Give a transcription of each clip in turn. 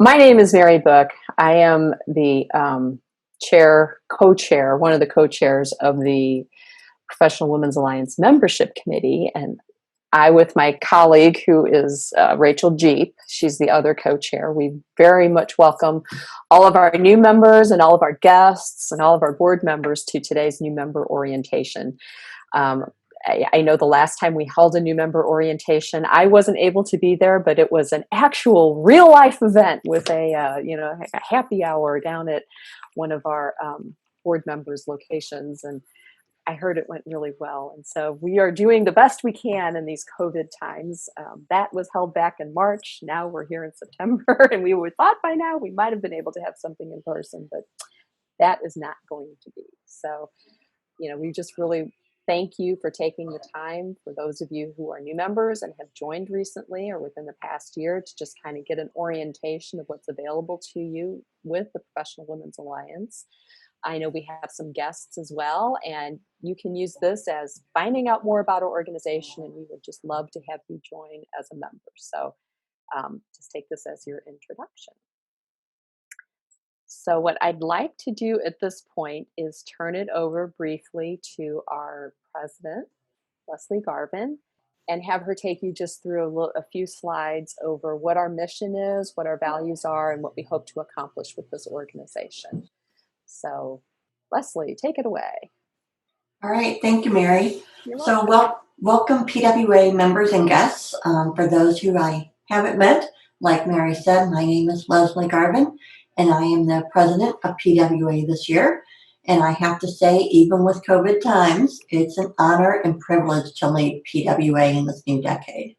My name is Mary Book. I am the co-chair, one of the co-chairs of the Professional Women's Alliance Membership Committee, and I, with my colleague who is Rachel Jeep, she's the other co-chair. We very much welcome all of our new members and all of our guests and all of our board members to today's new member orientation. Um, I know the last time we held a new member orientation, I wasn't able to be there, but it was an actual real life event with a happy hour down at one of our board members' locations, and I heard it went really well. And so we are doing the best we can in these COVID times. That was held back in March. Now we're here in September, and we would thought by now we might have been able to have something in person, but that is not going to be. So, we just really thank you for taking the time, for those of you who are new members and have joined recently or within the past year, to just kind of get an orientation of what's available to you with the Professional Women's Alliance. I know we have some guests as well, and you can use this as finding out more about our organization, and we would just love to have you join as a member. So just take this as your introduction. So what I'd like to do at this point is turn it over briefly to our president, Leslie Garvin, and have her take you just through a few slides over what our mission is, what our values are, and what we hope to accomplish with this organization. So, Leslie, take it away. All right, thank you, Mary. So, welcome PWA members and guests. For those who I haven't met, like Mary said, my name is Leslie Garvin, and I am the president of PWA this year. And I have to say, even with COVID times, it's an honor and privilege to lead PWA in this new decade.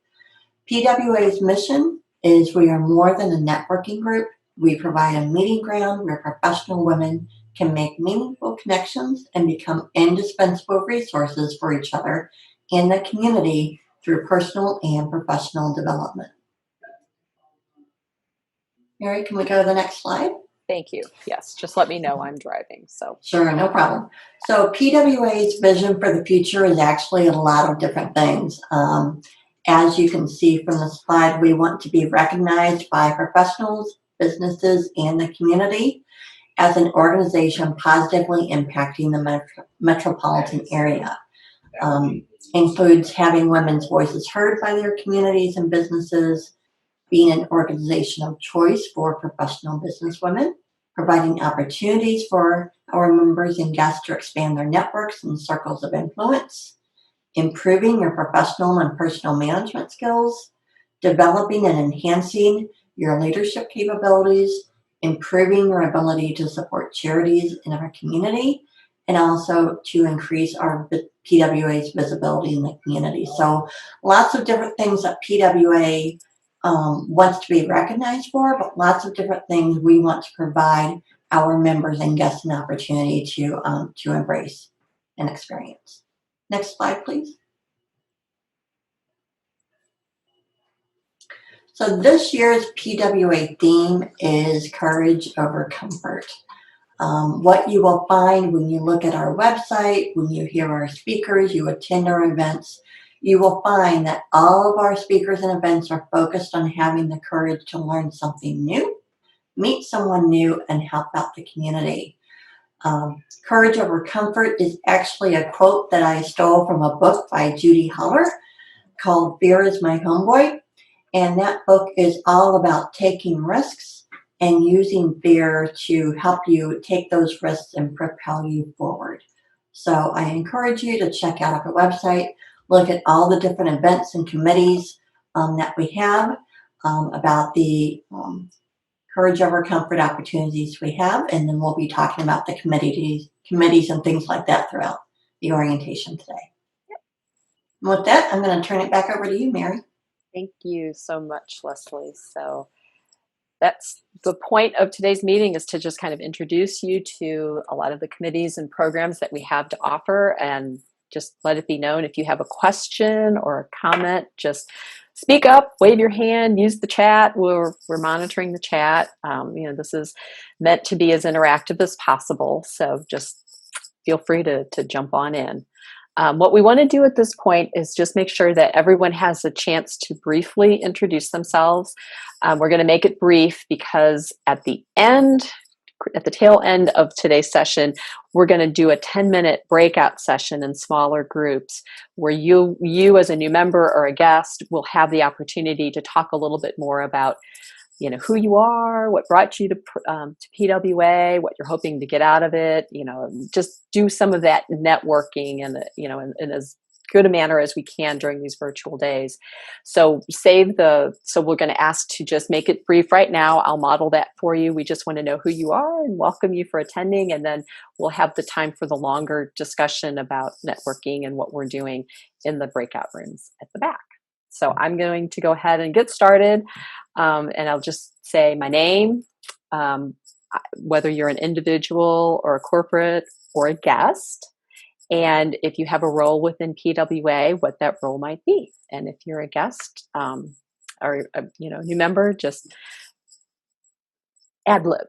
PWA's mission is we are more than a networking group. We provide a meeting ground where professional women can make meaningful connections and become indispensable resources for each other in the community through personal and professional development. Mary, can we go to the next slide? Thank you. Yes, just let me know I'm driving. So sure, no problem. So PWA's vision for the future is actually a lot of different things. As you can see from the slide, we want to be recognized by professionals, businesses, and the community as an organization positively impacting the metropolitan area. Includes having women's voices heard by their communities and businesses, being an organization of choice for professional business women, providing opportunities for our members and guests to expand their networks and circles of influence, improving your professional and personal management skills, developing and enhancing your leadership capabilities, improving your ability to support charities in our community, and also to increase our PWA's visibility in the community. So lots of different things that PWA wants to be recognized for, but lots of different things we want to provide our members and guests an opportunity to embrace and experience. Next slide, please. So this year's PWA theme is Courage Over Comfort. What you will find when you look at our website, when you hear our speakers, you attend our events, you will find that all of our speakers and events are focused on having the courage to learn something new, meet someone new, and help out the community. Courage Over Comfort is actually a quote that I stole from a book by Judy Holler called Fear is My Homeboy. And that book is all about taking risks and using fear to help you take those risks and propel you forward. So I encourage you to check out our website, look at all the different events and committees that we have about the Courage Over Comfort opportunities we have, and then we'll be talking about the committees and things like that throughout the orientation today. And with that, I'm going to turn it back over to you, Mary. Thank you so much, Leslie. So that's the point of today's meeting, is to just kind of introduce you to a lot of the committees and programs that we have to offer, and just let it be known if you have a question or a comment, just speak up, wave your hand, use the chat. We're monitoring the chat. This is meant to be as interactive as possible, so just feel free to jump on in. What we want to do at this point is just make sure that everyone has a chance to briefly introduce themselves. We're going to make it brief because at the tail end of today's session, we're going to do a 10-minute breakout session in smaller groups where you as a new member or a guest will have the opportunity to talk a little bit more about who you are, what brought you to PWA, what you're hoping to get out of it, just do some of that networking and, in as good a manner as we can during these virtual days. So we're going to ask to just make it brief right now. I'll model that for you. We just want to know who you are and welcome you for attending. And then we'll have the time for the longer discussion about networking and what we're doing in the breakout rooms at the back. So I'm going to go ahead and get started. And I'll just say my name, whether you're an individual or a corporate or a guest, and if you have a role within PWA, what that role might be. And if you're a guest or a new member, just ad lib.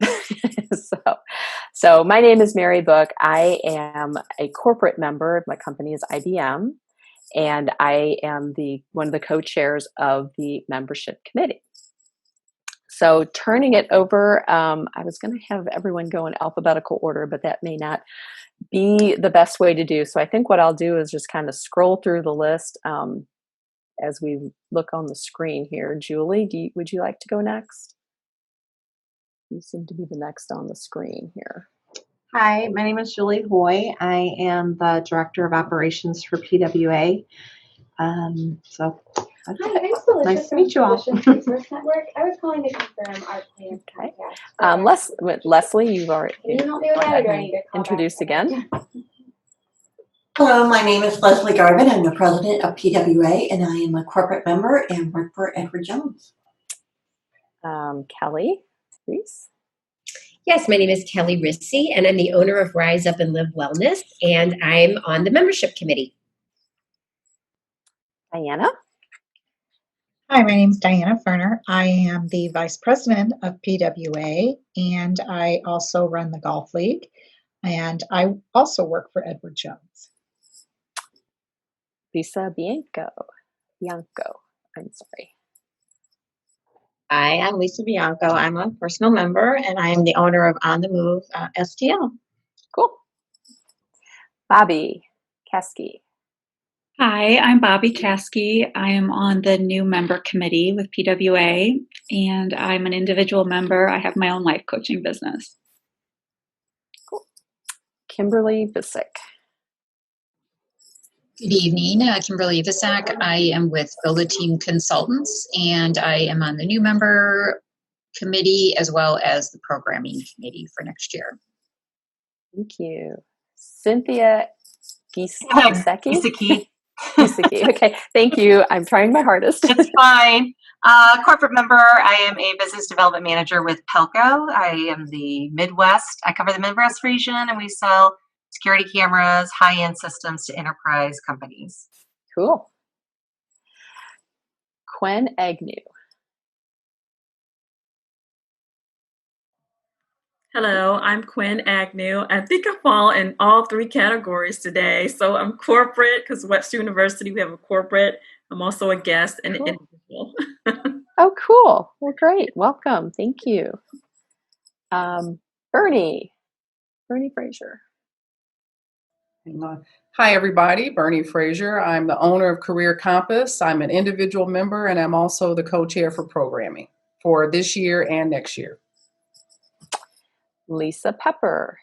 So my name is Mary Book. I am a corporate member. My company is IBM, and I am one of the co-chairs of the membership committee. So turning it over, I was going to have everyone go in alphabetical order, but that may not be the best way to do. So I think what I'll do is just kind of scroll through the list as we look on the screen here. Julie, would you like to go next? You seem to be the next on the screen here. Hi, my name is Julie Hoy. I am the Director of Operations for PWA. Hi, I'm Felicia nice to meet you all. Resource Network. I was calling to confirm our planned podcast. Leslie, you've already. Can you help me with that, or do I need to call introduce back? again? Hello, my name is Leslie Garvin. I'm the president of PWA, and I am a corporate member and work for Edward Jones. Kelly, please. Yes, my name is Kelly Rissy, and I'm the owner of Rise Up and Live Wellness, and I'm on the membership committee. Diana. Hi, my name is Diana Ferner. I am the Vice President of PWA, and I also run the Golf League, and I also work for Edward Jones. Lisa Bianco, I'm sorry. Hi, I'm Lisa Bianco. I'm a personal member, and I am the owner of On the Move STL. Cool. Bobby Caskey. Hi, I'm Bobby Caskey. I am on the new member committee with PWA, and I'm an individual member. I have my own life coaching business. Cool. Kimberly Visick. Good evening, Kimberly Visak. I am with Build a Team Consultants, and I am on the new member committee as well as the programming committee for next year. Thank you. Cynthia Gisecki. Okay, thank you. I'm trying my hardest. It's fine. Corporate member, I am a business development manager with Pelco. I am the Midwest. I cover the Midwest region, and we sell security cameras, high-end systems to enterprise companies. Cool. Quen Agnew. Hello, I'm Quinn Agnew. I think I fall in all three categories today. So I'm corporate because Webster University, we have a corporate. I'm also a guest and an individual. Oh, cool. Well, great. Welcome. Thank you. Bernie Frazier. Hi, everybody. Bernie Frazier. I'm the owner of Career Compass. I'm an individual member, and I'm also the co-chair for programming for this year and next year. Lisa Pepper.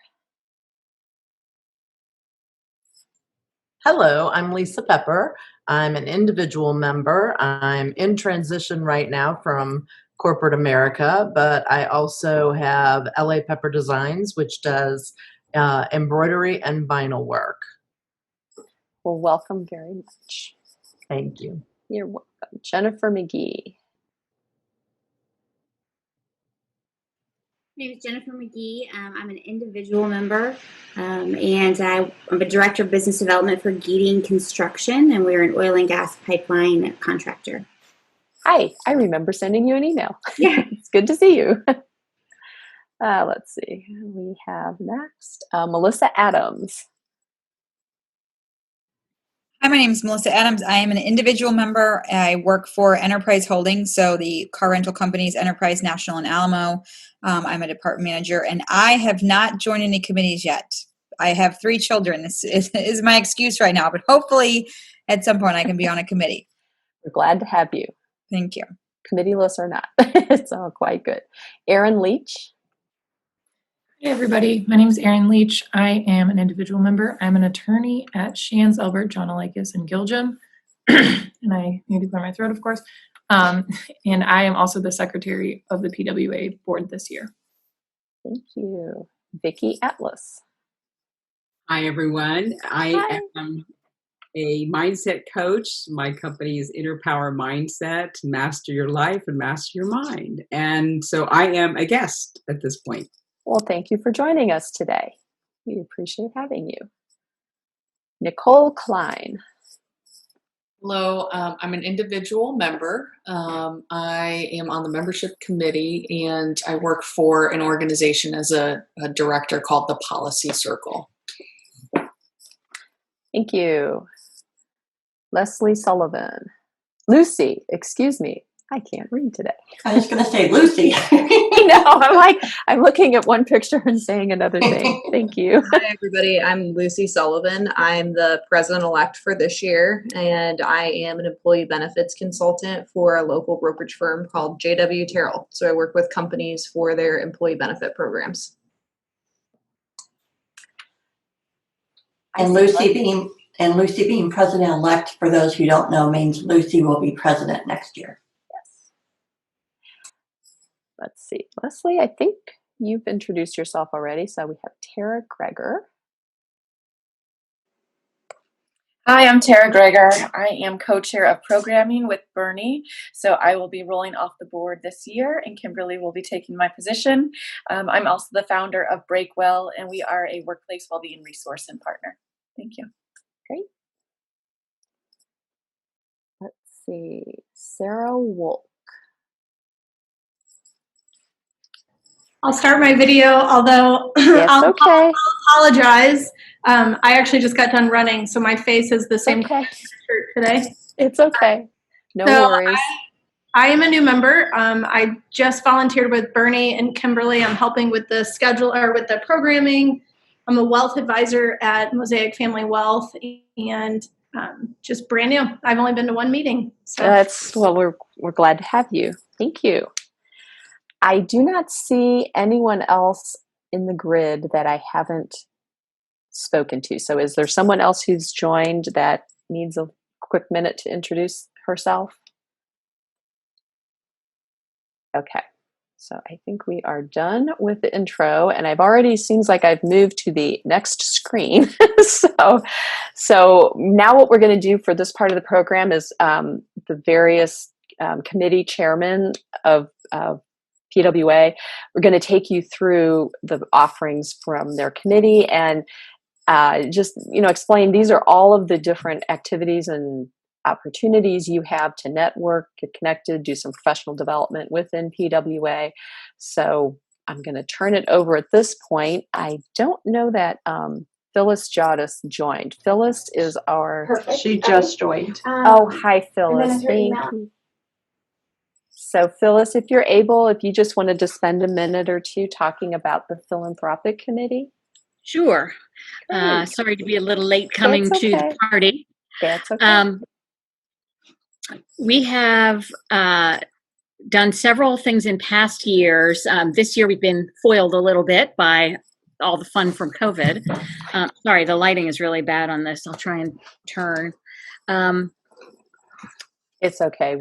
Hello, I'm Lisa Pepper. I'm an individual member. I'm in transition right now from corporate America, but I also have LA Pepper Designs, which does embroidery and vinyl work. Well, welcome very much. Thank you. You're welcome. Jennifer McGee. My name is Jennifer McGee. I'm an individual member, and I'm a director of business development for Geating Construction, and we're an oil and gas pipeline contractor. Hi, I remember sending you an email. Yeah. It's good to see you. Let's see. We have next Melissa Adams. Hi, my name is Melissa Adams. I am an individual member. I work for Enterprise Holdings, so the car rental companies, Enterprise, National, and Alamo. I'm a department manager, and I have not joined any committees yet. I have 3 children. This is my excuse right now, but hopefully at some point I can be on a committee. We're glad to have you. Thank you. Committee-less or not. It's all quite good. Erin Leach. Hey everybody, my name is Erin Leach. I am an individual member. I'm an attorney at Shands, Elbert, John Alakis, and Gilgim. And I need to clear my throat, of course. And I am also the secretary of the PWA board this year. Thank you. Vicki Atlas. Hi everyone. I am a mindset coach. My company is Inner Power Mindset, Master Your Life and Master Your Mind. And so I am a guest at this point. Well, thank you for joining us today. We appreciate having you. Nicole Klein. Hello, I'm an individual member. I am on the membership committee and I work for an organization as a director called the Policy Circle. Thank you. Leslie Sullivan. Lucy, excuse me. I can't read today. I was going to say Lucy. No, I'm looking at one picture and saying another thing. Thank you. Hi, everybody. I'm Lucy Sullivan. I'm the president-elect for this year, and I am an employee benefits consultant for a local brokerage firm called JW Terrell. So I work with companies for their employee benefit programs. And Lucy being president-elect, for those who don't know, means Lucy will be president next year. Let's see. Leslie, I think you've introduced yourself already. So we have Tara Greger. Hi, I'm Tara Greger. I am co-chair of programming with Bernie. So I will be rolling off the board this year and Kimberly will be taking my position. I'm also the founder of Breakwell and we are a workplace wellbeing resource and partner. Thank you. Great. Let's see. Sarah Wolk. I'll start my video, although I'll apologize. I actually just got done running, so my face is the same color as the shirt today. It's okay. No worries. I am a new member. I just volunteered with Bernie and Kimberly. I'm helping with the schedule or with the programming. I'm a wealth advisor at Mosaic Family Wealth and just brand new. I've only been to one meeting. So we're glad to have you. Thank you. I do not see anyone else in the grid that I haven't spoken to. So is there someone else who's joined that needs a quick minute to introduce herself? Okay. So I think we are done with the intro and seems like I've moved to the next screen. So now what we're going to do for this part of the program is the various committee chairmen of PWA. We're going to take you through the offerings from their committee and just explain these are all of the different activities and opportunities you have to network, get connected, do some professional development within PWA. So I'm going to turn it over at this point. I don't know that Phyllis Jodis joined. Phyllis is our... Perfect. She just joined. Hi Phyllis. Thank you. So Phyllis, if you're able, if you just wanted to spend a minute or two talking about the philanthropic committee. Sure. Sorry to be a little late coming to the party. That's okay. We have done several things in past years. This year we've been foiled a little bit by all the fun from COVID. Sorry, the lighting is really bad on this. I'll try and turn. It's okay.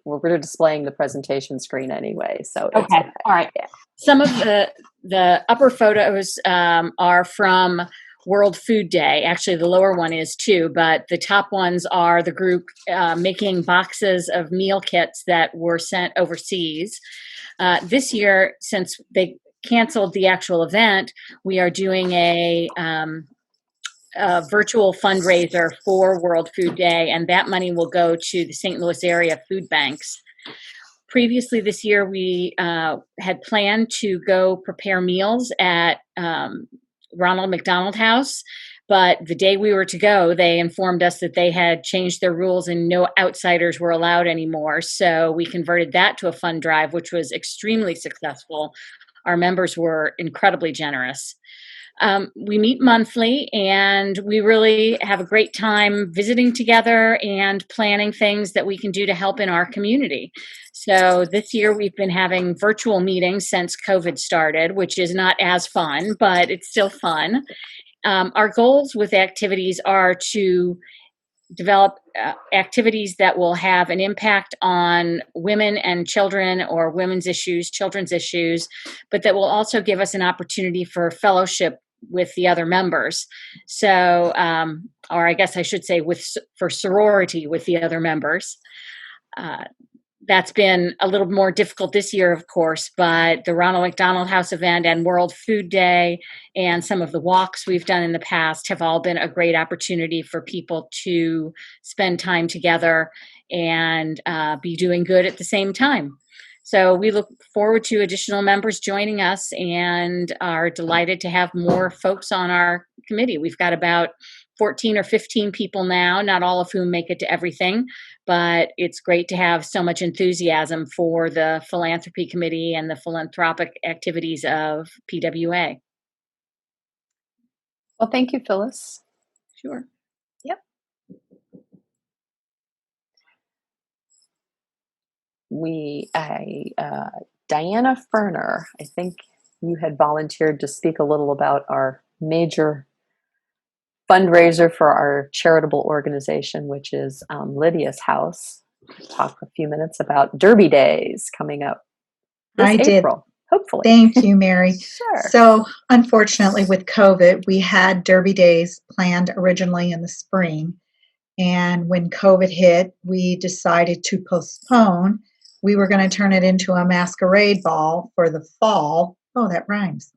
We're displaying the presentation screen anyway, so it's okay. All right. Yeah. Some of the upper photos are from World Food Day. Actually, the lower one is too, but the top ones are the group making boxes of meal kits that were sent overseas. This year, since they canceled the actual event, we are doing a virtual fundraiser for World Food Day, and that money will go to the St. Louis area food banks. Previously this year, we had planned to go prepare meals at Ronald McDonald House, But the day we were to go, they informed us that they had changed their rules and no outsiders were allowed anymore. So we converted that to a fund drive, which was extremely successful. Our members were incredibly generous. We meet monthly, and we really have a great time visiting together and planning things that we can do to help in our community. So this year we've been having virtual meetings since COVID started, which is not as fun, but it's still fun. Our goals with activities are to develop activities that will have an impact on women and children, or women's issues, children's issues, but that will also give us an opportunity for fellowship with the other members. So, or I guess I should say for sorority with the other members. That's been a little more difficult this year, of course, but the Ronald McDonald House event and World Food Day and some of the walks we've done in the past have all been a great opportunity for people to spend time together and be doing good at the same time. So we look forward to additional members joining us and are delighted to have more folks on our committee. We've got about 14 or 15 people now, not all of whom make it to everything, but it's great to have so much enthusiasm for the philanthropy committee and the philanthropic activities of PWA. Well, thank you, Phyllis. Sure. Yep. Diana Ferner, I think you had volunteered to speak a little about our major fundraiser for our charitable organization, which is Lydia's House. Talk a few minutes about Derby Days coming up this April, hopefully. Thank you, Mary. Sure. So, unfortunately, with COVID, we had Derby Days planned originally in the spring. And when COVID hit, we decided to postpone. We were going to turn it into a masquerade ball for the fall. Oh, that rhymes.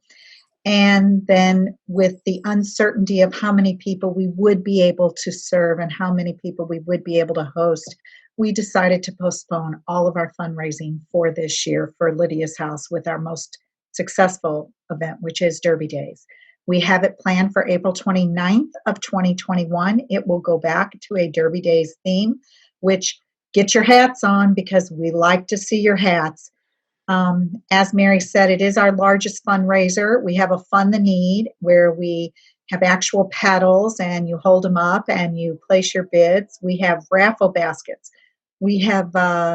And then with the uncertainty of how many people we would be able to serve and how many people we would be able to host, we decided to postpone all of our fundraising for this year for Lydia's House with our most successful event, which is Derby Days. We have it planned for April 29th of 2021. It will go back to a Derby Days theme, which get your hats on because we like to see your hats. As Mary said, it is our largest fundraiser. We have a Fund the Need where we have actual paddles and you hold them up and you place your bids. We have raffle baskets. We have,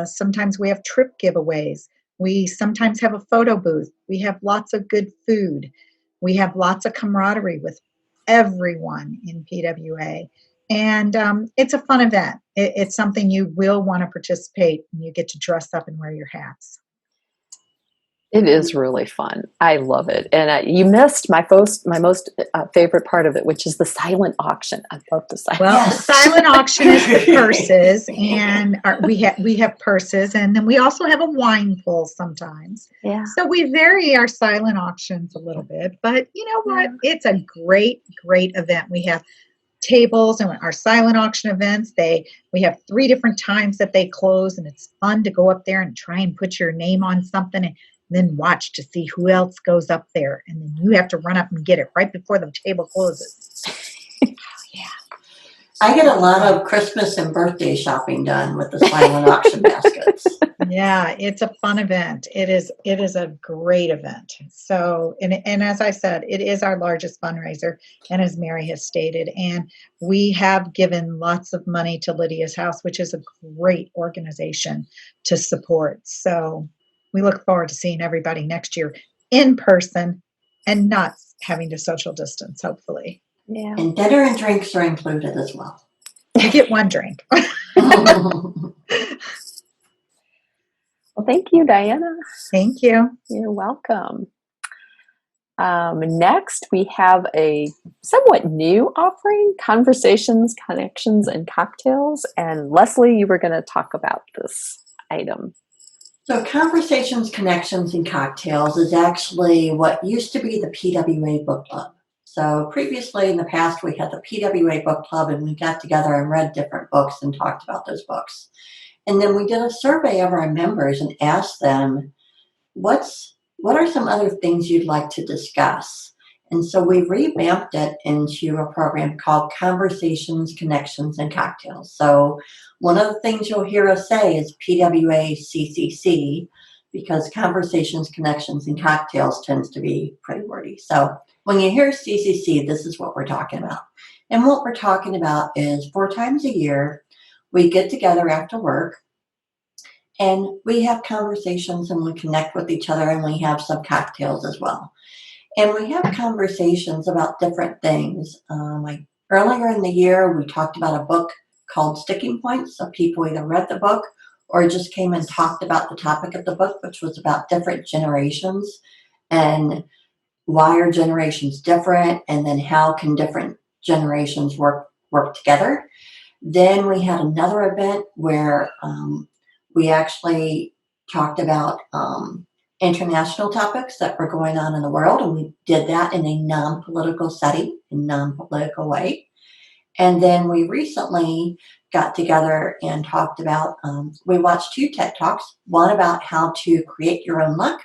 sometimes we have trip giveaways. We sometimes have a photo booth. We have lots of good food. We have lots of camaraderie with everyone in PWA. And it's a fun event. It's something you will want to participate and you get to dress up and wear your hats. It is really fun. I love it. And you missed my most favorite part of it, which is the silent auction. I love the silent auction. The silent auction is the purses, and we have purses, and then we also have a wine pool sometimes. Yeah. So we vary our silent auctions a little bit, but you know what? It's a great event. We have tables and our silent auction events. We have 3 different times that they close, and it's fun to go up there and try and put your name on something and then watch to see who else goes up there. And then you have to run up and get it right before the table closes. I get a lot of Christmas and birthday shopping done with the silent auction baskets. Yeah, it's a fun event. It is a great event. So, and as I said, it is our largest fundraiser, and as Mary has stated, and we have given lots of money to Lydia's House, which is a great organization to support. So we look forward to seeing everybody next year in person and not having to social distance, hopefully. Yeah. And dinner and drinks are included as well. You get one drink. Well, thank you, Diana. Thank you. You're welcome. Next, we have a somewhat new offering, Conversations, Connections, and Cocktails. And Leslie, you were going to talk about this item. So Conversations, Connections, and Cocktails is actually what used to be the PWA Book Club. So previously in the past, we had the PWA Book Club and we got together and read different books and talked about those books. And then we did a survey of our members and asked them, what are some other things you'd like to discuss? And so we revamped it into a program called Conversations, Connections, and Cocktails. So one of the things you'll hear us say is PWA CCC, because Conversations, Connections, and Cocktails tends to be pretty wordy. So when you hear CCC, this is what we're talking about. And what we're talking about is 4 times a year, we get together after work and we have conversations and we connect with each other and we have some cocktails as well. And we have conversations about different things. Like earlier in the year, we talked about a book called Sticking Points. So people either read the book or just came and talked about the topic of the book, which was about different generations and why are generations different, and then how can different generations work together. Then we had another event where we actually talked about international topics that were going on in the world, and we did that in a non-political setting, in non-political way. And then we recently got together and talked about, we watched 2 TED Talks, one about how to create your own luck,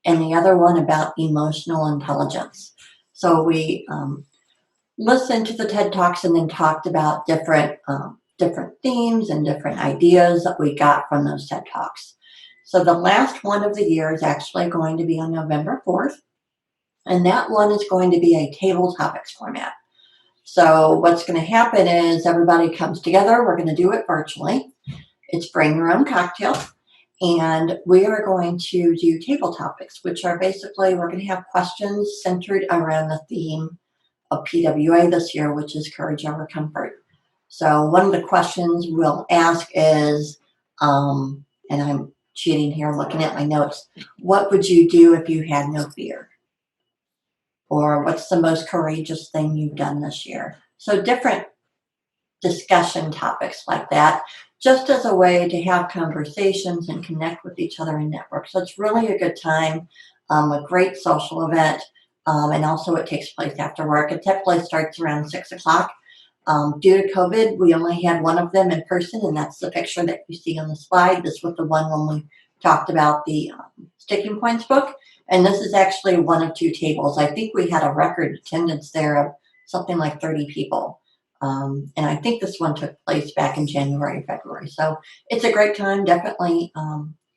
and the other one about emotional intelligence. So we listened to the TED Talks and then talked about different themes and different ideas that we got from those TED Talks. So the last one of the year is actually going to be on November 4th, and that one is going to be a table topics format. So what's going to happen is everybody comes together. We're going to do it virtually. It's bring your own cocktail, and we are going to do table topics, which are basically, we're going to have questions centered around the theme of PWA this year, which is courage over comfort. So one of the questions we'll ask is, and I'm cheating here, looking at my notes, what would you do if you had no fear? Or what's the most courageous thing you've done this year? So different discussion topics like that, just as a way to have conversations and connect with each other and network. So it's really a good time, a great social event, and also it takes place after work. It typically starts around 6 o'clock. Due to COVID, we only had one of them in person, and that's the picture that you see on the slide. This was the one when we talked about the Sticking Points book, and this is actually one of 2 tables. I think we had a record attendance there of something like 30 people, and I think this one took place back in January, February. So it's a great time, definitely.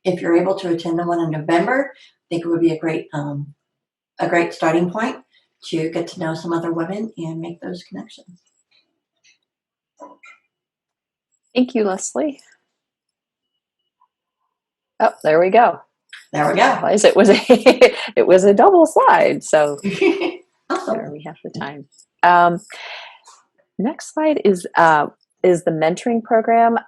If you're able to attend the one in November, I think it would be a great starting point to get to know some other women and make those connections. Thank you, Leslie. Oh, there we go. There we go. It was it was a double slide, so awesome. There we have the time. Next slide is the mentoring program.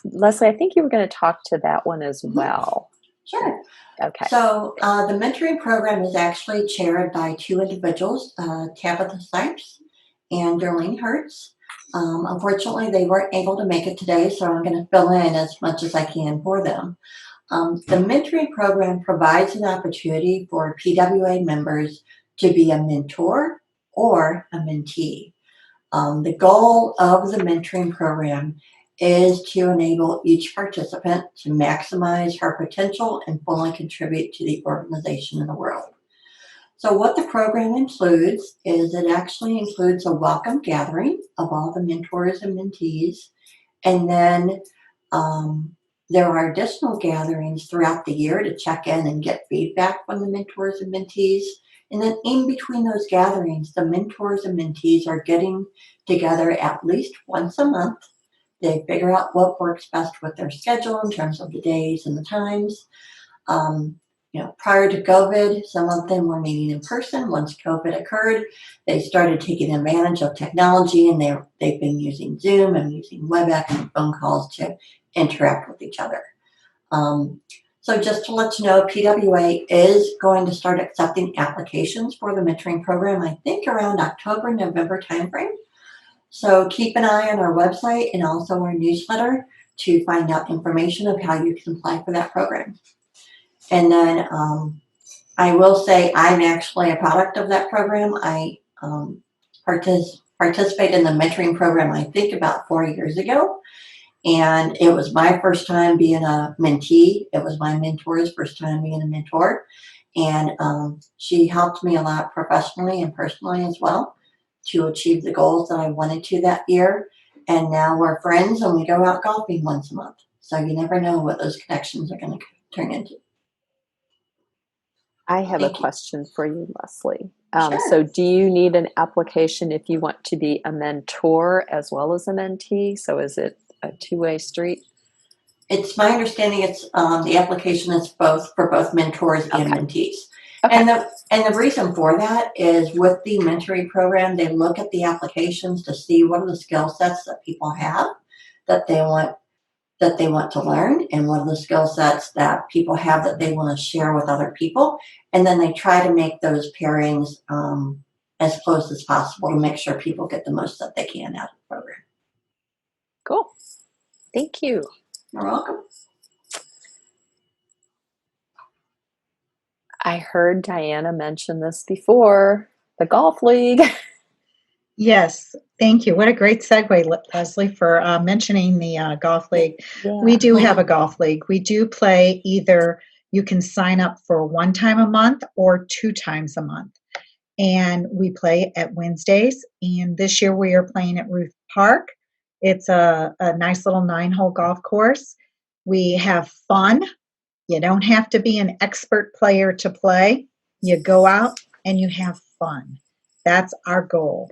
Leslie, I think you were going to talk to that one as well. Sure. Okay. So the mentoring program is actually chaired by 2 individuals, Tabitha Sipes and Darlene Hertz. Unfortunately, they weren't able to make it today, so I'm going to fill in as much as I can for them. The mentoring program provides an opportunity for PWA members to be a mentor or a mentee. The goal of the mentoring program is to enable each participant to maximize her potential and fully contribute to the organization and the world. So what the program includes is it actually includes a welcome gathering of all the mentors and mentees. And then there are additional gatherings throughout the year to check in and get feedback from the mentors and mentees. And then in between those gatherings, the mentors and mentees are getting together at least once a month. They figure out what works best with their schedule in terms of the days and the times. Prior to COVID, some of them were meeting in person. Once COVID occurred, they started taking advantage of technology, and they've been using Zoom and using WebEx and phone calls to interact with each other. So just to let you know, PWA is going to start accepting applications for the mentoring program, I think around October, November timeframe. So keep an eye on our website and also our newsletter to find out information of how you can apply for that program. And then I will say I'm actually a product of that program. I participated in the mentoring program, I think about 4 years ago. And it was my first time being a mentee. It was my mentor's first time being a mentor. And she helped me a lot professionally and personally as well to achieve the goals that I wanted to that year. And now we're friends and we go out golfing once a month. So you never know what those connections are going to turn into. I have a Thank you. question for you, Leslie. Sure. So do you need an application if you want to be a mentor as well as a mentee? So is it a two-way street? It's my understanding it's the application is both for both mentors and mentees. And the reason for that is with the mentoring program, they look at the applications to see what are the skill sets that people have that they want to learn, and what are the skill sets that people have that they want to share with other people. And then they try to make those pairings as close as possible to make sure people get the most that they can out of the program. Cool. Thank you. You're welcome. I heard Diana mention this before, the golf league. Yes, thank you. What a great segue, Leslie, for mentioning the golf league. We do have a golf league. We do play either, you can sign up for 1 time a month or 2 times a month. And we play at Wednesdays. And this year we are playing at Ruth Park. It's a nice little 9-hole golf course. We have fun. You don't have to be an expert player to play. You go out and you have fun. That's our goal.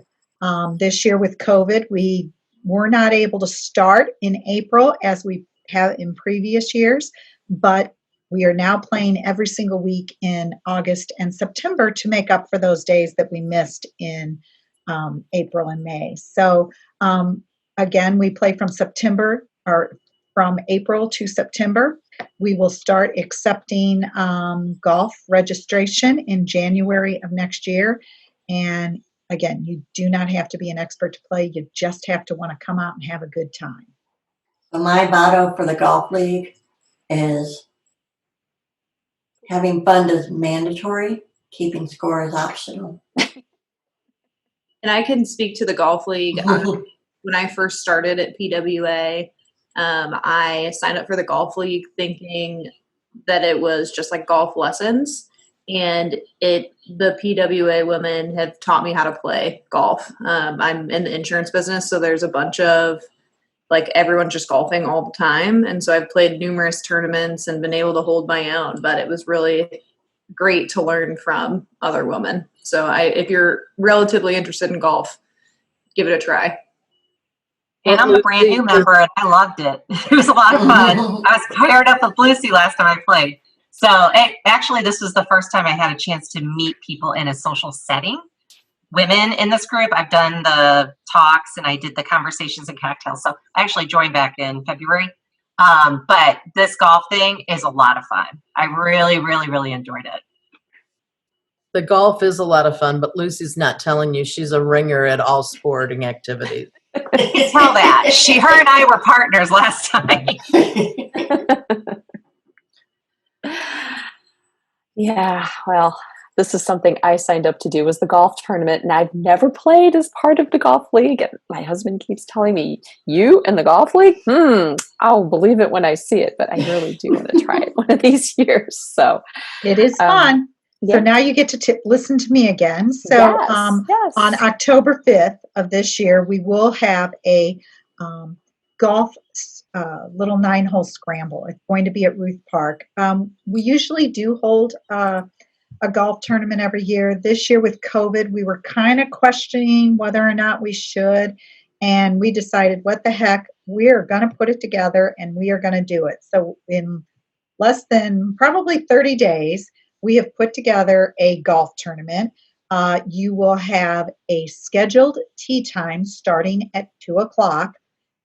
This year with COVID, we were not able to start in April as we have in previous years, but we are now playing every single week in August and September to make up for those days that we missed in April and May. So again, we play from April to September. We will start accepting golf registration in January of next year. And again, you do not have to be an expert to play. You just have to want to come out and have a good time. So my motto for the golf league is having fun is mandatory, keeping score is optional. And I can speak to the golf league. When I first started at PWA, I signed up for the golf league thinking that it was just like golf lessons. And the PWA women have taught me how to play golf. I'm in the insurance business, so there's a bunch of everyone's just golfing all the time. And so I've played numerous tournaments and been able to hold my own, but it was really great to learn from other women. So if you're relatively interested in golf, give it a try. And I'm a brand new member and I loved it. It was a lot of fun. I was paired up with Lucy last time I played. So actually, this was the first time I had a chance to meet people in a social setting. Women in this group, I've done the talks and I did the conversations and cocktails. So I actually joined back in February. But this golf thing is a lot of fun. I really, really, really enjoyed it. The golf is a lot of fun, but Lucy's not telling you she's a ringer at all sporting activities. Tell that. Her and I were partners last time. Yeah, well, this is something I signed up to do, was the golf tournament, and I've never played as part of the golf league. And my husband keeps telling me, you in the golf league? I'll believe it when I see it, but I really do want to try it one of these years. So it is fun. So now you get to listen to me again. So on October 5th of this year, we will have a golf little 9-hole scramble. It's going to be at Ruth Park. We usually do hold a golf tournament every year. This year with COVID, we were kind of questioning whether or not we should. And we decided, what the heck, we're going to put it together and we are going to do it. So in less than probably 30 days, we have put together a golf tournament. You will have a scheduled tee time starting at 2:00.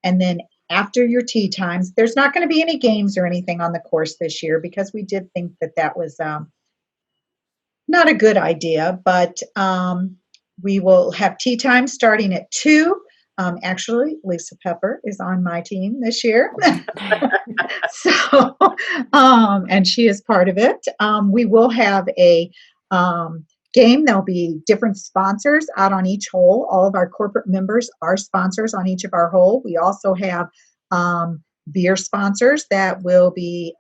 And then after your tee times, there's not going to be any games or anything on the course this year because we did think that was not a good idea. But we will have tee time starting at 2:00. Actually, Lisa Pepper is on my team this year. So, and she is part of it. We will have a game. There'll be different sponsors out on each hole. All of our corporate members are sponsors on each of our hole. We also have beer sponsors that will be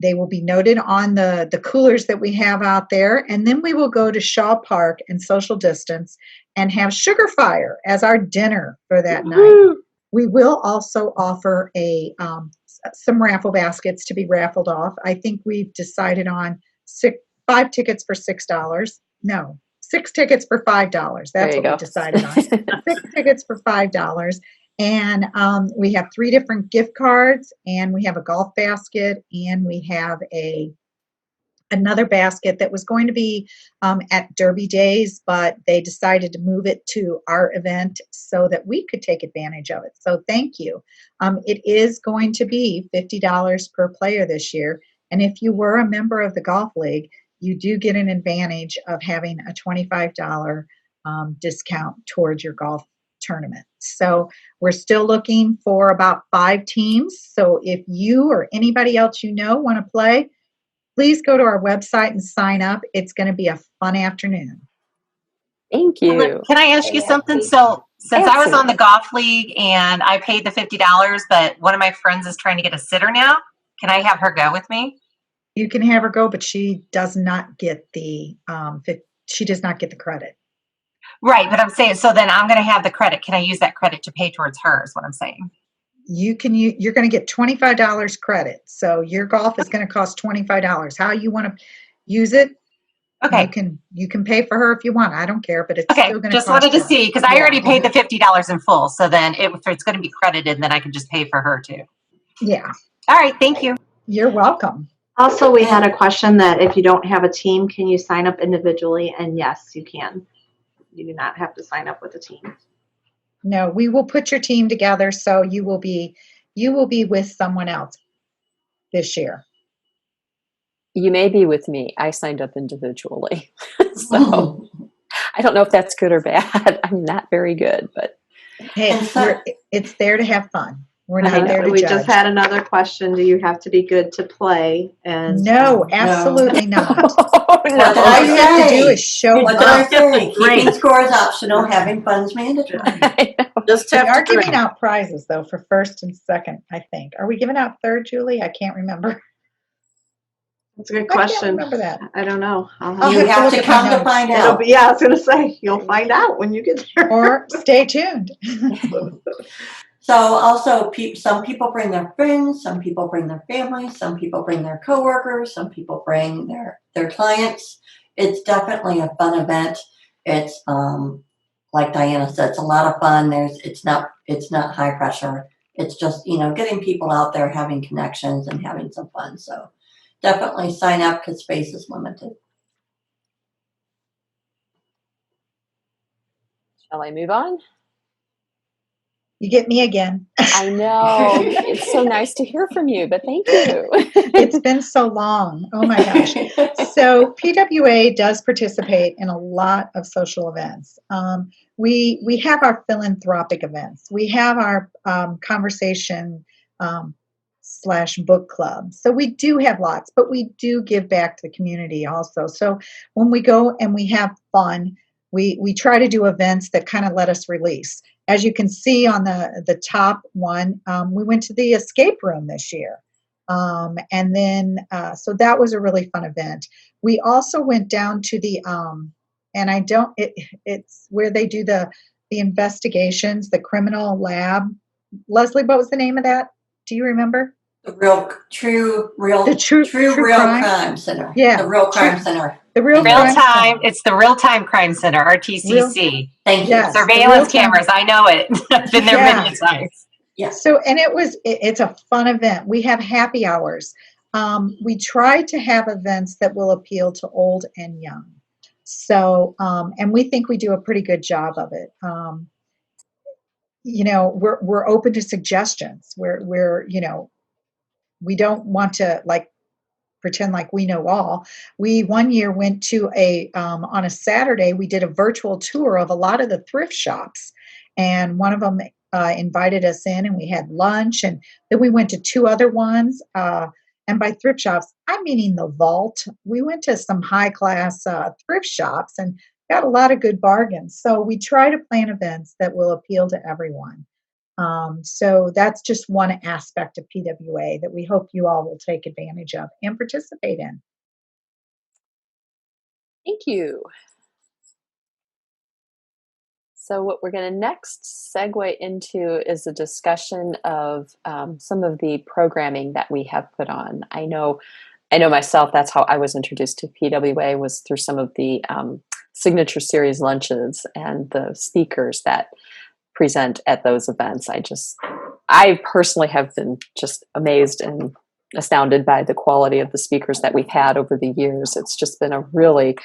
They will be noted on the coolers that we have out there. And then we will go to Shaw Park and social distance and have Sugar Fire as our dinner for that night. We will also offer some raffle baskets to be raffled off. I think we've decided on 5 tickets for $6. No, 6 tickets for $5. That's what we decided on. 6 tickets for $5. And we have 3 different gift cards, and we have a golf basket, and we have another basket that was going to be at Derby Days, but they decided to move it to our event so that we could take advantage of it. So thank you. It is going to be $50 per player this year. And if you were a member of the Golf League, you do get an advantage of having a $25 discount towards your golf tournament. So we're still looking for about 5 teams. So if you or anybody else you know want to play, please go to our website and sign up. It's going to be a fun afternoon. Thank you. Can I ask you something? So since I was on the golf league and I paid the $50, but one of my friends is trying to get a sitter now, can I have her go with me? You can have her go, but she does not get the credit. Right, but I'm saying, so then I'm going to have the credit. Can I use that credit to pay towards her is what I'm saying. You're going to get $25 credit. So your golf is going to cost $25. How you want to use it? Okay. You can pay for her if you want. I don't care, but it's Okay, still going to just cost wanted to her. see, because I already paid the $50 in full. So then if it's going to be credited, then I can just pay for her too. Yeah. All right, thank you. You're welcome. Also, we had a question that if you don't have a team, can you sign up individually? And yes, you can. You do not have to sign up with a team. No, we will put your team together so you will be with someone else this year. You may be with me. I signed up individually. So I don't know if that's good or bad. I'm not very good, but hey, it's there to have fun. We're not there to We judge. just had another question. Do you have to be good to play? And No, absolutely not. What did All I you have to say? do is show What up. did I say? Keeping score is optional, having fun is mandatory. Just We have are to giving drink. out prizes though for first and second, I think. Are we giving out third, Julie? I can't remember. that's a good I can't question. remember that. I don't know. You have to come to find out. Yeah, I was going to say, you'll find out when you get there. Or stay tuned. So also, some people bring their friends, some people bring their families, some people bring their coworkers, some people bring their clients. It's definitely a fun event. It's like Diana said, it's a lot of fun. It's not high pressure. It's just getting people out there, having connections, and having some fun. So definitely sign up because space is limited. shall I move on? You get me again. I know. It's so nice to hear from you, but thank you. It's been so long. Oh my gosh. So PWA does participate in a lot of social events. We have our philanthropic events. We have our conversation / book club. So we do have lots, but we do give back to the community also. So when we go and we have fun, we try to do events that kind of let us release. As you can see on the top one, we went to the escape room this year. And then, so that was a really fun event. We also went down to the, it's where they do the investigations, the criminal lab. Leslie, what was the name of that? Do you remember? The True Real Crime Center. Yeah. The Real Crime Center. The Real Crime Center. It's the Real Time Crime Center, RTCC. Thank you. Yes, Surveillance the Real Time- cameras. I know it. I've been there many times. Yeah. So, and it's a fun event. We have happy hours. We try to have events that will appeal to old and young. So, and we think we do a pretty good job of it. We're open to suggestions. We don't want to pretend like we know all. We one year went to on a Saturday, we did a virtual tour of a lot of the thrift shops, and one of them invited us in, and we had lunch, and then we went to 2 other ones. And by thrift shops, I'm meaning the Vault. We went to some high class thrift shops and got a lot of good bargains. So we try to plan events that will appeal to everyone. So that's just one aspect of PWA that we hope you all will take advantage of and participate in. Thank you. So what we're going to next segue into is a discussion of some of the programming that we have put on. I know myself, that's how I was introduced to PWA, was through some of the signature series lunches and the speakers that present at those events. I personally have been just amazed and astounded by the quality of the speakers that we've had over the years. It's just been a really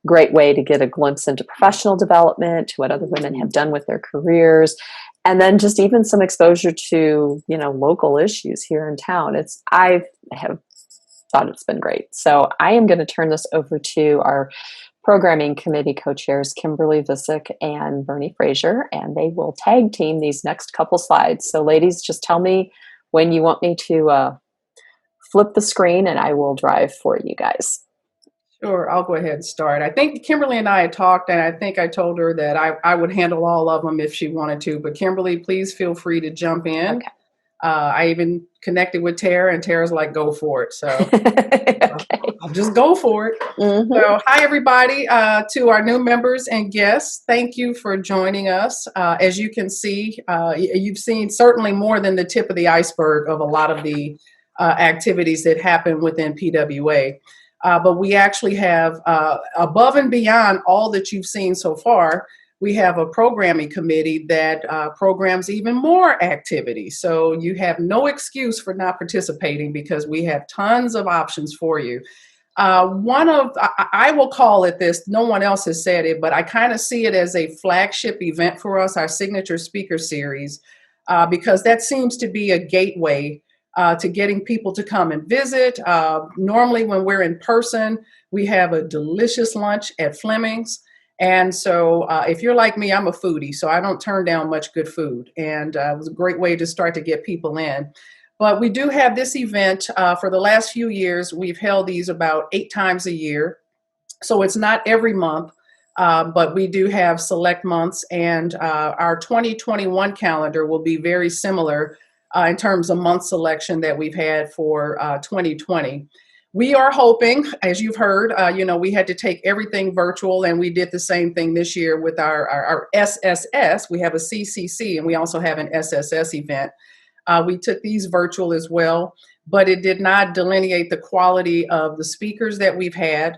great way to get a glimpse into professional development, to what other women have done with their careers, and then just even some exposure to, local issues here in town. I have thought it's been great. So I am going to turn this over to our programming committee co-chairs, Kimberly Visick and Bernie Frazier, and they will tag team these next couple slides. So ladies, just tell me when you want me to flip the screen and I will drive for you guys. Sure, I'll go ahead and start. I think Kimberly and I had talked, and I think I told her that I would handle all of them if she wanted to. But Kimberly, please feel free to jump in. Okay. I even connected with Tara, and Tara's like, go for it. So I'll just go for it. Mm-hmm. So hi, everybody, to our new members and guests. Thank you for joining us. As you can see, you've seen certainly more than the tip of the iceberg of a lot of the activities that happen within PWA. But we actually have, above and beyond all that you've seen so far, we have a programming committee that programs even more activities. So you have no excuse for not participating because we have tons of options for you. I will call it this, no one else has said it, but I kind of see it as a flagship event for us, our signature speaker series, because that seems to be a gateway to getting people to come and visit. Normally when we're in person, we have a delicious lunch at Fleming's. And so if you're like me, I'm a foodie, so I don't turn down much good food. And it was a great way to start to get people in. But we do have this event for the last few years. We've held these about 8 times a year. So it's not every month, but we do have select months. And our 2021 calendar will be very similar in terms of month selection that we've had for 2020. We are hoping, as you've heard, we had to take everything virtual, and we did the same thing this year with our SSS. We have a CCC, and we also have an SSS event. We took these virtual as well, but it did not delineate the quality of the speakers that we've had.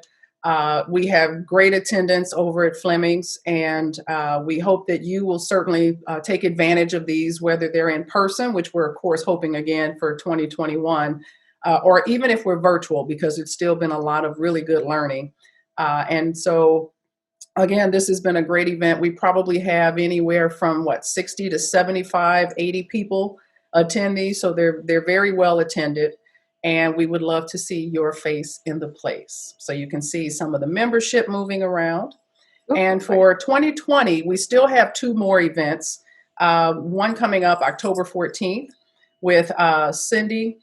We have great attendance over at Fleming's, and we hope that you will certainly take advantage of these, whether they're in person, which we're, of course, hoping again for 2021, or even if we're virtual, because it's still been a lot of really good learning. And so, again, this has been a great event. We probably have anywhere from, 60 to 75, 80 people attend these, so they're very well attended. And we would love to see your face in the place. So you can see some of the membership moving around. Okay. And for 2020, we still have 2 more events. One coming up October 14th with Cindy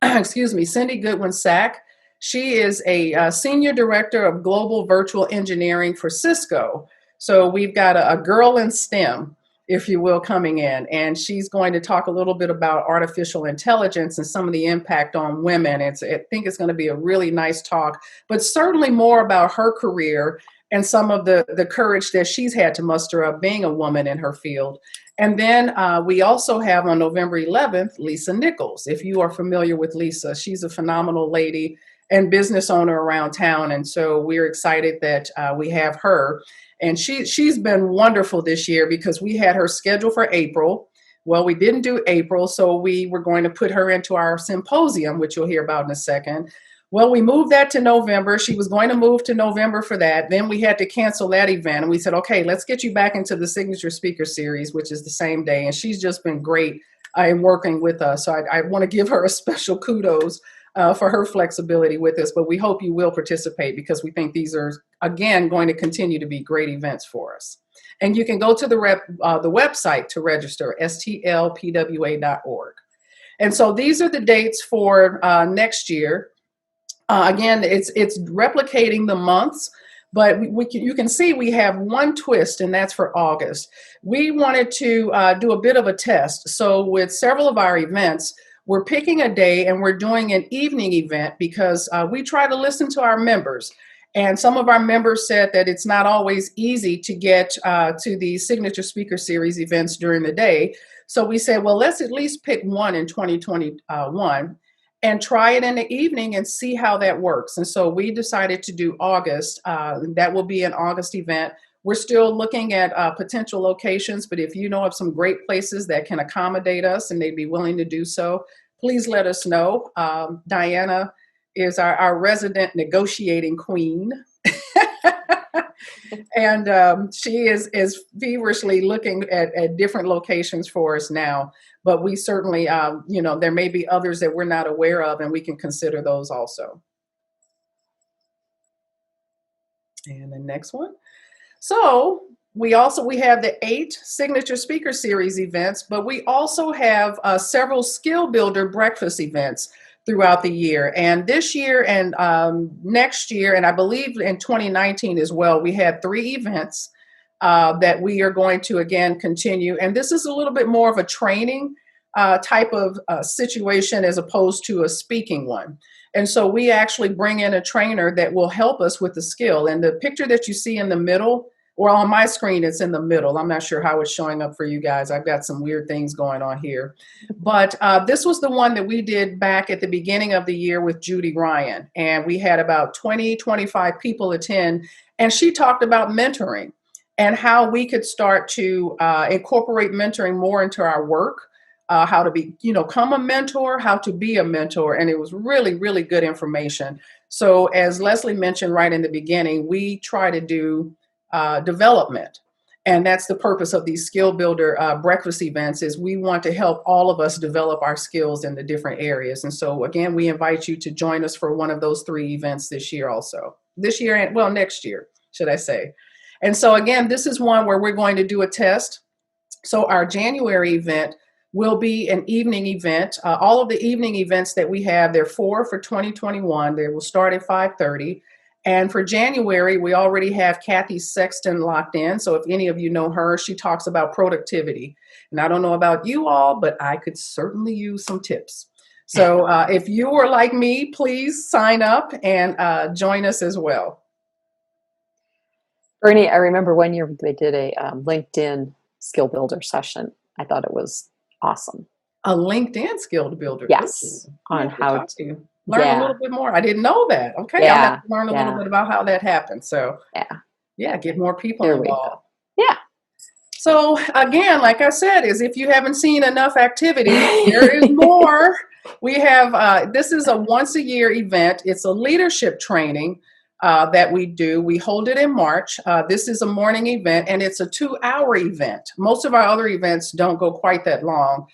Goodwin-Sack. She is a Senior Director of Global Virtual Engineering for Cisco. So we've got a girl in STEM, if you will, coming in, and she's going to talk a little bit about artificial intelligence and some of the impact on women. I think it's going to be a really nice talk, but certainly more about her career and some of the courage that she's had to muster up being a woman in her field. And then we also have on November 11th, Lisa Nichols. If you are familiar with Lisa, she's a phenomenal lady and business owner around town. And so we're excited that we have her. And she's been wonderful this year because we had her scheduled for April. Well, we didn't do April, so we were going to put her into our symposium, which you'll hear about in a second. Well, we moved that to November. She was going to move to November for that. Then we had to cancel that event. And we said, okay, let's get you back into the Signature Speaker Series, which is the same day. And she's just been great in working with us. So I want to give her a special kudos for her flexibility with us. But we hope you will participate because we think these are, again, going to continue to be great events for us. And you can go to the website to register, stlpwa.org. And so these are the dates for next year. Again, it's replicating the months, But you can see we have one twist, and that's for August. We wanted to do a bit of a test. So with several of our events, we're picking a day and we're doing an evening event because we try to listen to our members. And some of our members said that it's not always easy to get to the Signature Speaker Series events during the day. So we said, well, let's at least pick one in 2021 and try it in the evening and see how that works. And so we decided to do August. That will be an August event. We're still looking at potential locations, but if you know of some great places that can accommodate us and they'd be willing to do so, please let us know. Diana is our resident negotiating queen. And she is feverishly looking at different locations for us now. But we certainly, there may be others that we're not aware of, and we can consider those also. And the next one. So we have the 8 Signature Speaker Series events, but we also have several Skill Builder breakfast events throughout the year. And this year and next year, and I believe in 2019 as well, we had 3 events that we are going to again continue. And this is a little bit more of a training type of situation as opposed to a speaking one. And so we actually bring in a trainer that will help us with the skill. And the picture that you see in the middle, or on my screen, it's in the middle. I'm not sure how it's showing up for you guys. I've got some weird things going on here. But this was the one that we did back at the beginning of the year with Judy Ryan. And we had about 25 people attend. And she talked about mentoring and how we could start to incorporate mentoring more into our work. How to become a mentor, how to be a mentor. And it was really, really good information. So as Leslie mentioned right in the beginning, we try to do development. And that's the purpose of these Skill Builder breakfast events, is we want to help all of us develop our skills in the different areas. And so again, we invite you to join us for one of those 3 events this year also. This year, and well, next year, should I say. And so again, this is one where we're going to do a test. So our January event will be an evening event. All of the evening events that we have, there are 4 for 2021. They will start at 5:30. And for January, we already have Kathy Sexton locked in. So if any of you know her, she talks about productivity. And I don't know about you all, but I could certainly use some tips. So if you are like me, please sign up and join us as well. Bernie, I remember one year they did a LinkedIn skill builder session. I thought it was awesome. A LinkedIn skill builder. Yes, on how to learn a little bit more. I didn't know that. Okay, yeah, I'll have to learn a little bit about how that happened. So get more people involved. Yeah. So again, like I said, is if you haven't seen enough activity, there is more. We have this is a once a year event. It's a leadership training that we do. We hold it in March. This is a morning event, and it's a 2-hour event. Most of our other events don't go quite that long.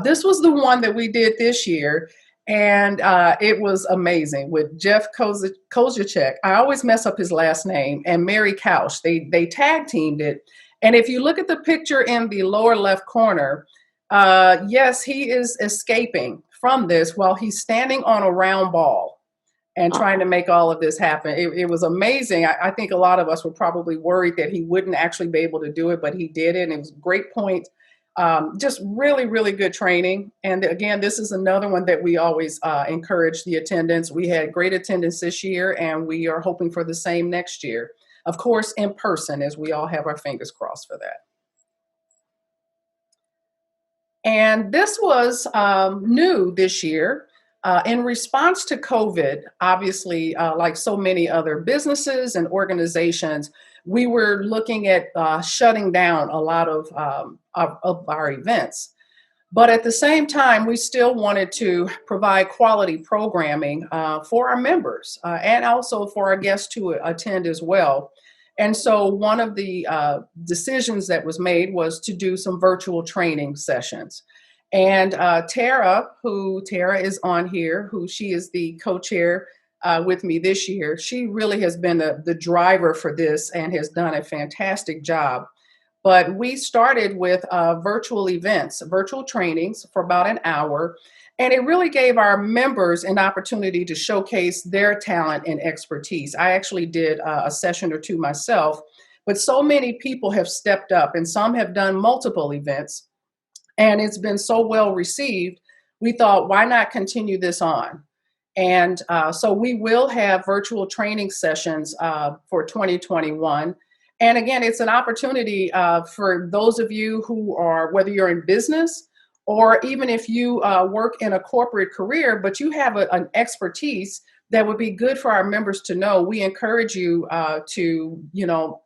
This was the one that we did this year, and it was amazing with Jeff Kozacek. I always mess up his last name, and Mary Couch. They tag teamed it. And if you look at the picture in the lower left corner, yes, he is escaping from this while he's standing on a round ball and trying to make all of this happen. It was amazing. I think a lot of us were probably worried that he wouldn't actually be able to do it, but he did it. And it was a great point. Just really, really good training. And again, this is another one that we always encourage the attendance. We had great attendance this year, and we are hoping for the same next year. Of course, in person, as we all have our fingers crossed for that. And this was new this year. In response to COVID, obviously, like so many other businesses and organizations, we were looking at shutting down a lot of our events. But at the same time, we still wanted to provide quality programming for our members and also for our guests to attend as well. And so one of the decisions that was made was to do some virtual training sessions. And Tara is on here, she is the co-chair with me this year. She really has been the driver for this and has done a fantastic job. But we started with virtual events, virtual trainings for about an hour. And it really gave our members an opportunity to showcase their talent and expertise. I actually did a session or two myself, but so many people have stepped up and some have done multiple events, and it's been so well received. We thought, why not continue this on? And so we will have virtual training sessions for 2021. And again, it's an opportunity for those of you who are, whether you're in business or even if you work in a corporate career, but you have an expertise that would be good for our members to know. We encourage you to,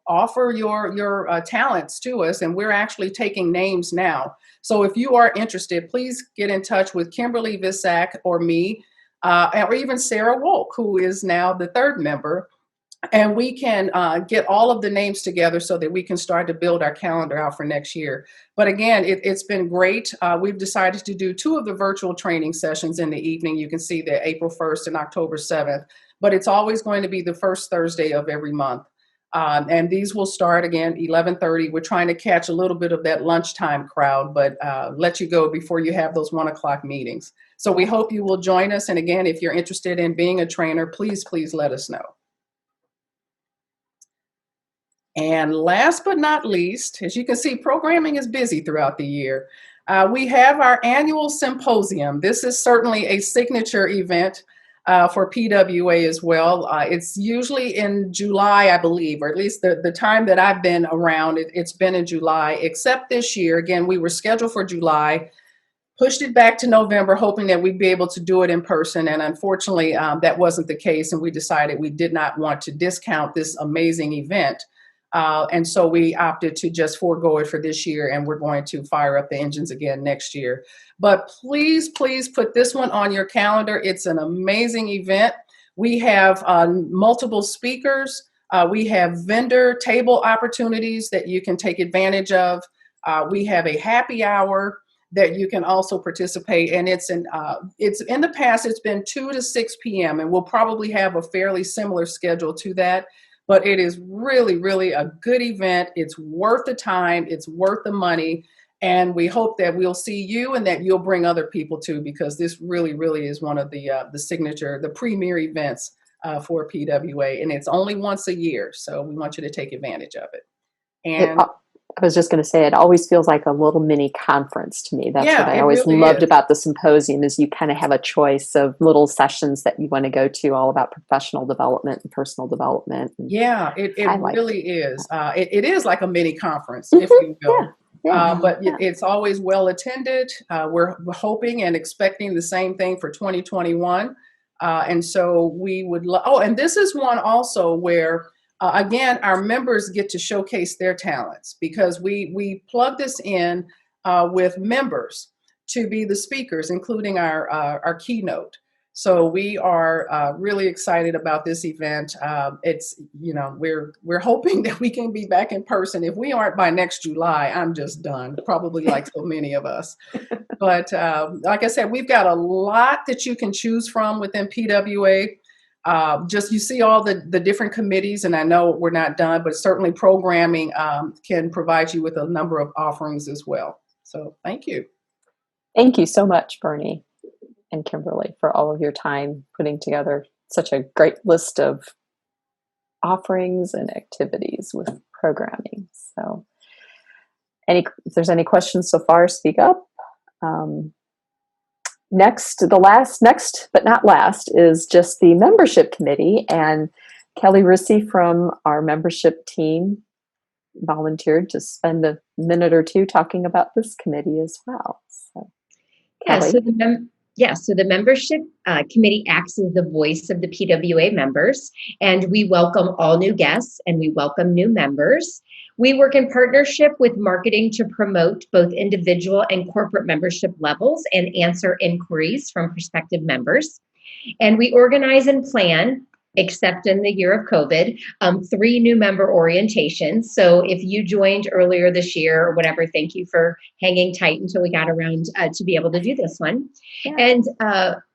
offer your talents to us, and we're actually taking names now. So if you are interested, please get in touch with Kimberly Visak or me, or even Sarah Wolk, who is now the third member. And we can get all of the names together so that we can start to build our calendar out for next year. But again, it's been great. We've decided to do 2 of the virtual training sessions in the evening. You can see that April 1st and October 7th, but it's always going to be the first Thursday of every month. And these will start again 11:30. We're trying to catch a little bit of that lunchtime crowd, but let you go before you have those 1 o'clock meetings. So we hope you will join us. And again, if you're interested in being a trainer, please let us know. And last but not least, as you can see, programming is busy throughout the year. We have our annual symposium. This is certainly a signature event for PWA as well. It's usually in July, I believe, or at least the time that I've been around, it's been in July, except this year. Again, we were scheduled for July, pushed it back to November, hoping that we'd be able to do it in person. And unfortunately, that wasn't the case. And we decided we did not want to discount this amazing event. And so we opted to just forego it for this year, and we're going to fire up the engines again next year. But please put this one on your calendar. It's an amazing event. We have multiple speakers. We have vendor table opportunities that you can take advantage of. We have a happy hour that you can also participate. And it's in the past, it's been 2 to 6 p.m. and we'll probably have a fairly similar schedule to that. But it is really, really a good event. It's worth the time. It's worth the money. And we hope that we'll see you and that you'll bring other people too, because this really, really is one of the premier events for PWA. And it's only once a year. So we want you to take advantage of it. And I was just going to say, it always feels like a little mini conference to me. That's what I always really loved is. about the symposium is you kind of have a choice of little sessions that you want to go to, all about professional development and personal development. And yeah, it really is. It is like a mini conference, Mm-hmm. if you will. But Yeah. it's always well attended. We're hoping and expecting the same thing for 2021. And so we would and this is one also where again, our members get to showcase their talents, because we plug this in with members to be the speakers, including our keynote. So we are really excited about this event. It's, we're hoping that we can be back in person. If we aren't by next July, I'm just done, probably like so many of us. But like I said, we've got a lot that you can choose from within PWA. Just you see all the different committees, and I know we're not done, but certainly programming can provide you with a number of offerings as well. So thank you. Thank you so much, Bernie and Kimberly, for all of your time putting together such a great list of offerings and activities with programming. So if there's any questions so far, speak up. Next but not last is just the membership committee, and Kelly Rissy from our membership team volunteered to spend a minute or two talking about this committee as well. So, Kelly. So the membership committee acts as the voice of the PWA members, and we welcome all new guests and we welcome new members. We work in partnership with marketing to promote both individual and corporate membership levels and answer inquiries from prospective members. And we organize and plan, except in the year of COVID, 3 new member orientations. So if you joined earlier this year or whatever, thank you for hanging tight until we got around to be able to do this one. Yeah. And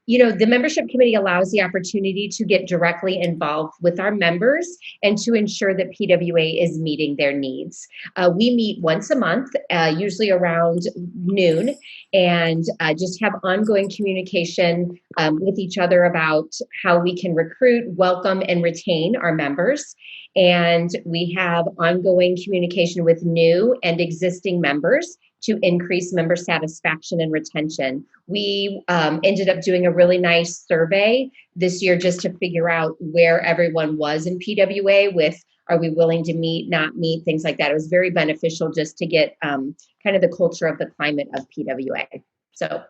the membership committee allows the opportunity to get directly involved with our members and to ensure that PWA is meeting their needs. We meet once a month, usually around noon, and just have ongoing communication with each other about how we can recruit, welcome, and retain our members. And we have ongoing communication with new and existing members to increase member satisfaction and retention. We ended up doing a really nice survey this year just to figure out where everyone was in PWA with, are we willing to meet, not meet, things like that. It was very beneficial just to get kind of the culture of the climate of PWA. So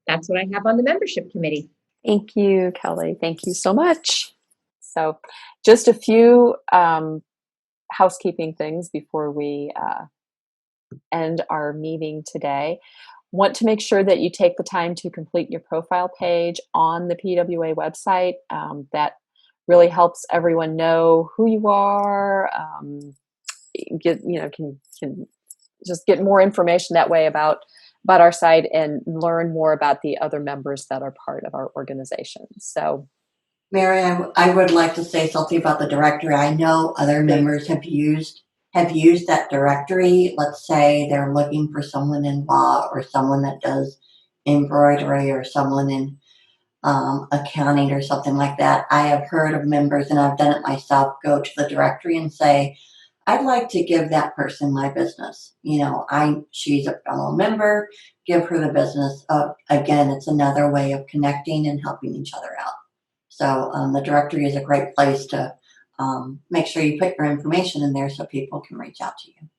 that's what I have on the membership committee. Thank you, Kelly. Thank you so much. So just a few housekeeping things before we end our meeting today. Want to make sure that you take the time to complete your profile page on the PWA website. That really helps everyone know who you are. Can just get more information that way about our site and learn more about the other members that are part of our organization. So, Mary, I would like to say something about the directory. I know other members have used that directory. Let's say they're looking for someone in law or someone that does embroidery or someone in accounting or something like that. I have heard of members, and I've done it myself, go to the directory and say, I'd like to give that person my business. She's a fellow member, give her the business. Again, it's another way of connecting and helping each other out. So the directory is a great place to make sure you put your information in there so people can reach out to you.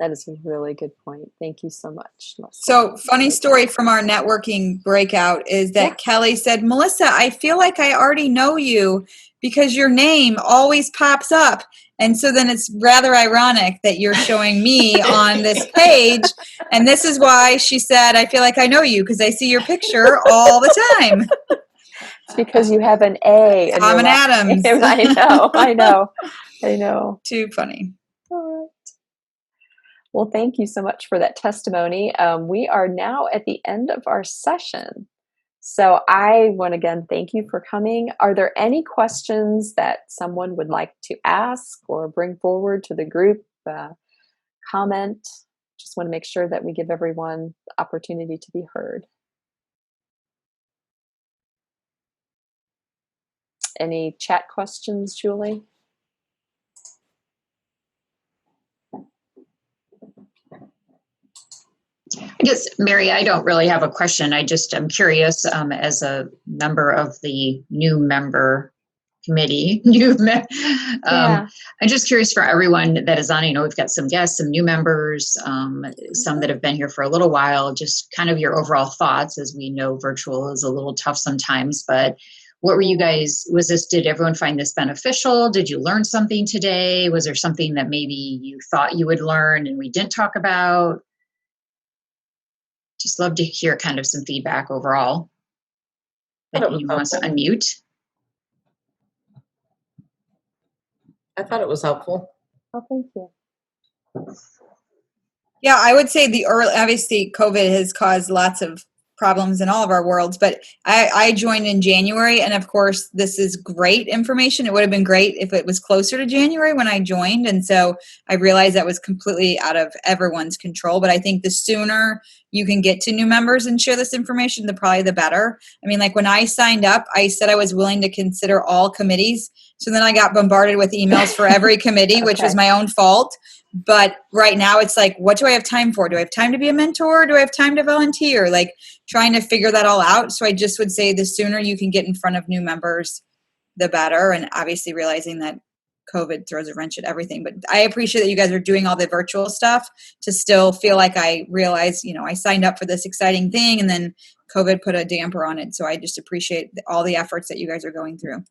That is a really good point. Thank you so much, Melissa. So, funny story from our networking breakout is that Kelly said, Melissa, I feel like I already know you because your name always pops up. And so then it's rather ironic that you're showing me on this page. And this is why she said, I feel like I know you because I see your picture all the time. It's because you have an A. I'm an Adams. I know. Too funny. All right. Well, thank you so much for that testimony. We are now at the end of our session. So I want to again thank you for coming. Are there any questions that someone would like to ask or bring forward to the group? Comment? Just want to make sure that we give everyone the opportunity to be heard. Any chat questions, Julie? I guess, Mary, I don't really have a question. I'm curious, as a member of the new member committee, I'm just curious for everyone that is on. We've got some guests, some new members, some that have been here for a little while, just kind of your overall thoughts. As we know, virtual is a little tough sometimes, but what were you guys, did everyone find this beneficial? Did you learn something today? Was there something that maybe you thought you would learn and we didn't talk about? Just love to hear kind of some feedback overall. Anyone wants to unmute? I thought it was helpful. Oh, thank you. Yeah, I would say obviously COVID has caused lots of problems in all of our worlds, but I joined in January, and of course this is great information. It would have been great if it was closer to January when I joined, and so I realized that was completely out of everyone's control. But I think the sooner you can get to new members and share this information, probably the better. I mean, like when I signed up, I said I was willing to consider all committees, so then I got bombarded with emails for every committee, which was my own fault. But right now it's like, what do I have time for? Do I have time to be a mentor? Do I have time to volunteer? Like trying to figure that all out. So I just would say the sooner you can get in front of new members, the better. And obviously realizing that COVID throws a wrench at everything. But I appreciate that you guys are doing all the virtual stuff to still feel like I realized, I signed up for this exciting thing and then COVID put a damper on it. So I just appreciate all the efforts that you guys are going through.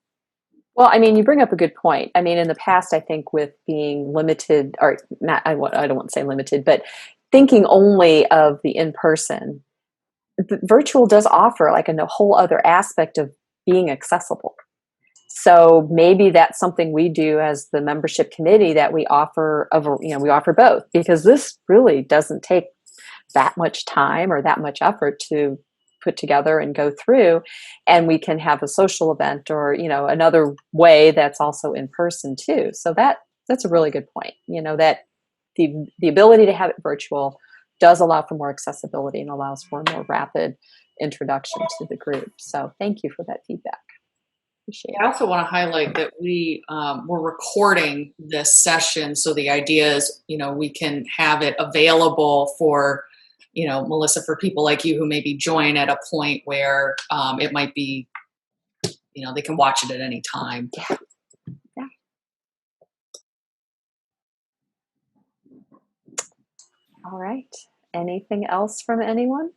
Well, I mean, you bring up a good point. I mean, in the past, I think with being limited, or not, I don't want to say limited, but thinking only of the in-person, virtual does offer like a whole other aspect of being accessible. So maybe that's something we do as the membership committee, that we offer we offer both, because this really doesn't take that much time or that much effort to put together and go through, and we can have a social event or, you know, another way that's also in person too. So that's a really good point. You know, that the ability to have it virtual does allow for more accessibility and allows for a more rapid introduction to the group. So thank you for that feedback. Appreciate I also want to highlight that we're recording this session, so the idea is, you know, we can have it available for, you know, Melissa, for people like you who maybe join at a point where it might be, you know, they can watch it at any time. Yeah. All right. Anything else from anyone?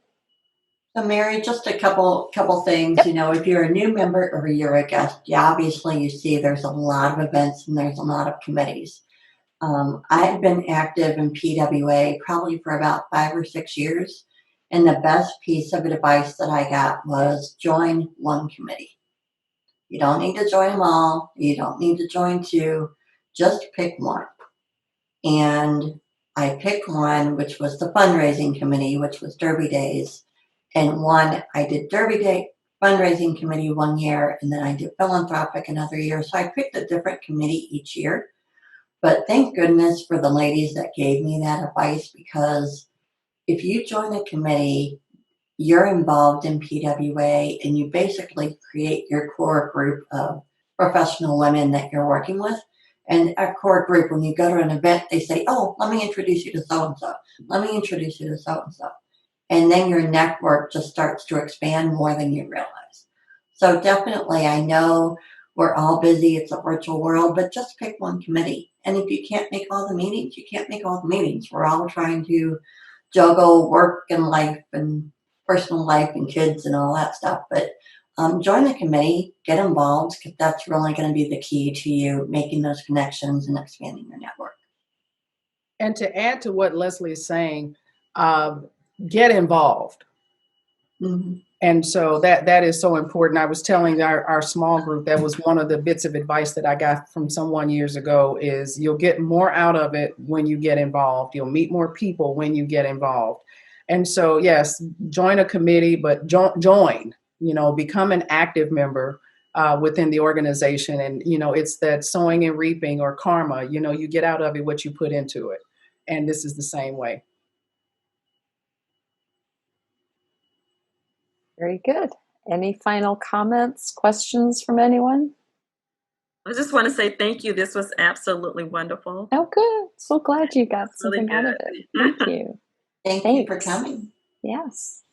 So Mary, just a couple things. You know, if you're a new member or you're a guest, obviously you see there's a lot of events and there's a lot of committees. I've been active in PWA probably for about 5 or 6 years, and the best piece of advice that I got was join one committee. You don't need to join them all. You don't need to join 2. Just pick one. And I picked one, which was the fundraising committee, which was Derby Days. And I did Derby Day fundraising committee 1 year, and then I did philanthropic another year. So I picked a different committee each year. But thank goodness for the ladies that gave me that advice, because if you join a committee, you're involved in PWA and you basically create your core group of professional women that you're working with. And a core group, when you go to an event, they say, oh, let me introduce you to so-and-so. Let me introduce you to so-and-so. And then your network just starts to expand more than you realize. So definitely, I know we're all busy. It's a virtual world, but just pick one committee. And if you can't make all the meetings, you can't make all the meetings. We're all trying to juggle work and life and personal life and kids and all that stuff. But join the committee, get involved, because that's really going to be the key to you making those connections and expanding your network. And to add to what Leslie is saying, get involved. Mm-hmm. And so that is so important. I was telling our small group, that was one of the bits of advice that I got from someone years ago, is you'll get more out of it when you get involved. You'll meet more people when you get involved. And so, yes, join a committee, but join, you know, become an active member within the organization. And, you know, it's that sowing and reaping, or karma, you know, you get out of it what you put into it. And this is the same way. Very good. Any final comments, questions from anyone? I just want to say thank you. This was absolutely wonderful. Oh, good. So glad you got Really something out of good. it. Thank you. Thank you for coming. Yes.